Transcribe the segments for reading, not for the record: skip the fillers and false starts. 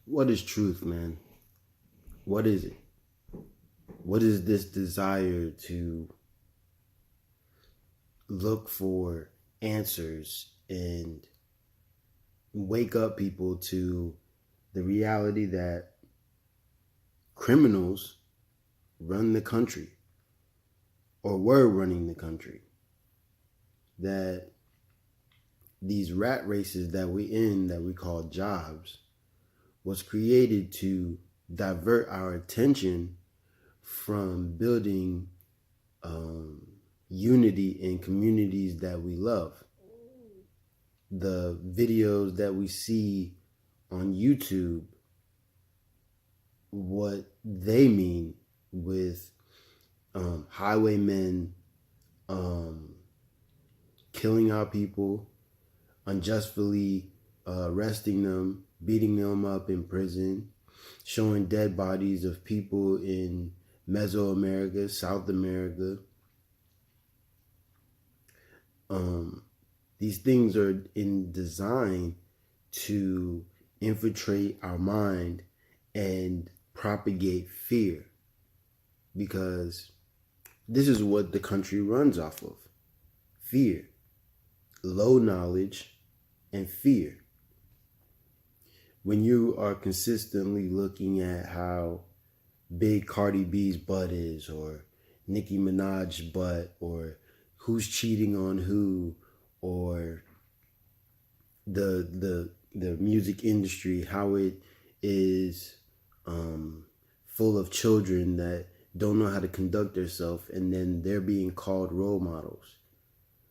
What is truth, man? What is it? What is this desire to look for answers and wake up people to the reality that criminals run the country or were running the country? That these rat races that we in that we call jobs was created to divert our attention from building unity in communities that we love. The videos that we see on YouTube, what they mean with highwaymen killing our people, unjustly arresting them, beating them up in prison, showing dead bodies of people in Mesoamerica, South America. These things are in design to infiltrate our mind and propagate fear, because this is what the country runs off of: fear, low knowledge, and fear. When you are consistently looking at how big Cardi B's butt is, or Nicki Minaj's butt, or who's cheating on who, or the music industry, how it is full of children that don't know how to conduct themselves, and then they're being called role models.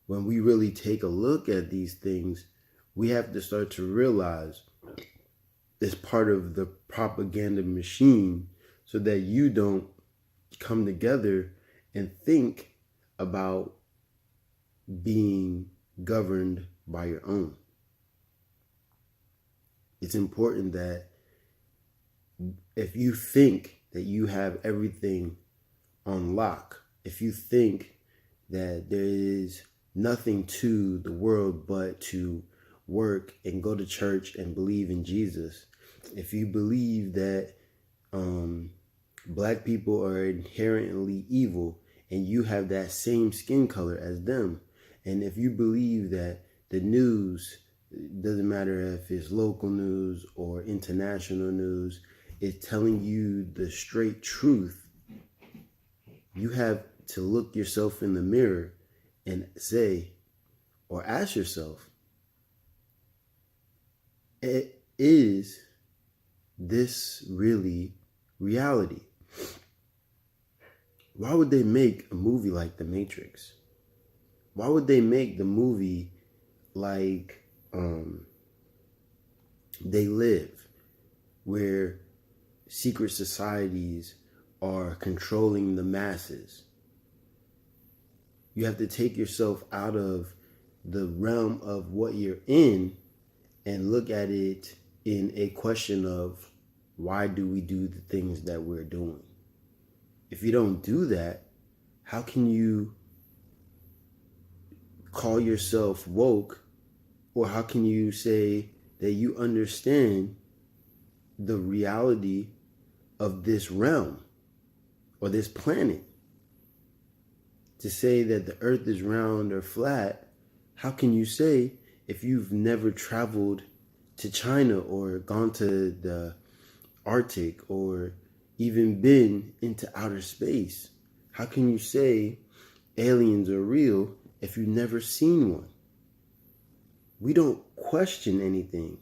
When we really take a look at these things, we have to start to realize it's part of the propaganda machine, so that you don't come together and think about being governed by your own. It's important that if you think that you have everything on lock, if you think that there is nothing to the world but to work and go to church and believe in Jesus, if you believe that black people are inherently evil and you have that same skin color as them, and if you believe that the news, doesn't matter if it's local news or international news, is telling you the straight truth, you have to look yourself in the mirror and say, or ask yourself, is this really reality? Why would they make a movie like The Matrix? Why would they make the movie like They Live, where secret societies are controlling the masses? You have to take yourself out of the realm of what you're in and look at it in a question of, why do we do the things that we're doing? If you don't do that, how can you call yourself woke, or how can you say that you understand the reality of this realm or this planet? To say that the earth is round or flat, how can you say, if you've never traveled to China or gone to the Arctic or even been into outer space, how can you say aliens are real if you've never seen one? We don't question anything,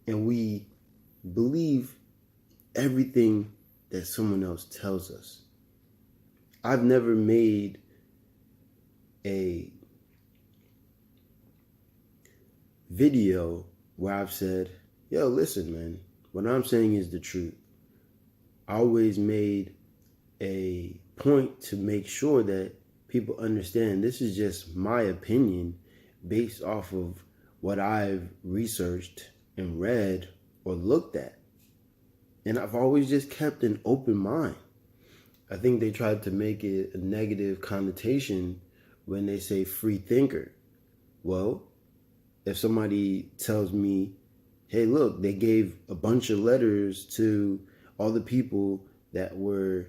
and we believe everything that someone else tells us. I've never made a video where I've said, yo, listen, man, what I'm saying is the truth. I always made a point to make sure that people understand this is just my opinion based off of what I've researched and read or looked at. And I've always just kept an open mind. I think they tried to make it a negative connotation when they say free thinker. Well, if somebody tells me Hey, look, they gave a bunch of letters to all the people that were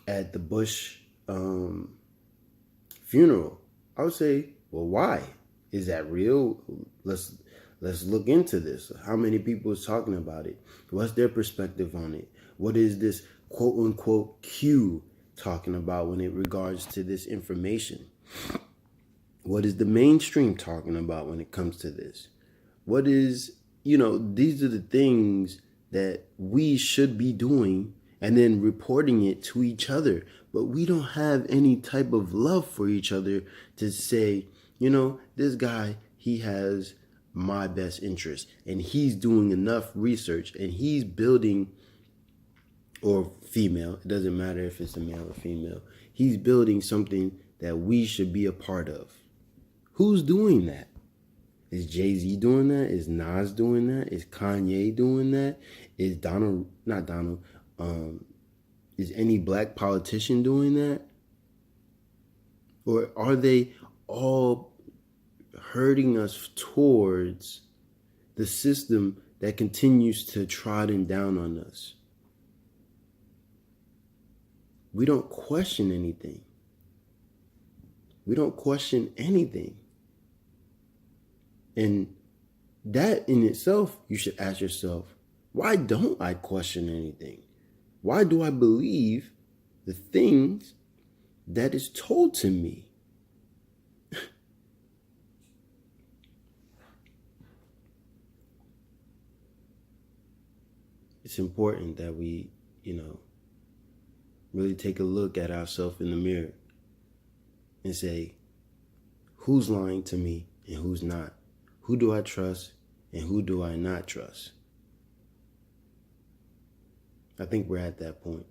at the Bush funeral. I would say, well, why? Is that real? Let's look into this. How many people is talking about it? What's their perspective on it? What is this quote unquote Q talking about when it regards to this information? What is the mainstream talking about when it comes to this? What is, these are the things that we should be doing and then reporting it to each other. But we don't have any type of love for each other to say, this guy, he has my best interest and he's doing enough research and he's building, or female, it doesn't matter if it's a male or female, he's building something that we should be a part of. Who's doing that? Is Jay-Z doing that? Is Nas doing that? Is Kanye doing that? Is is any black politician doing that? Or are they all hurting us towards the system that continues to trodden down on us? We don't question anything. We don't question anything. And that in itself, you should ask yourself, why don't I question anything? Why do I believe the things that is told to me? It's important that we, really take a look at ourselves in the mirror and say, who's lying to me and who's not? Who do I trust and who do I not trust? I think we're at that point.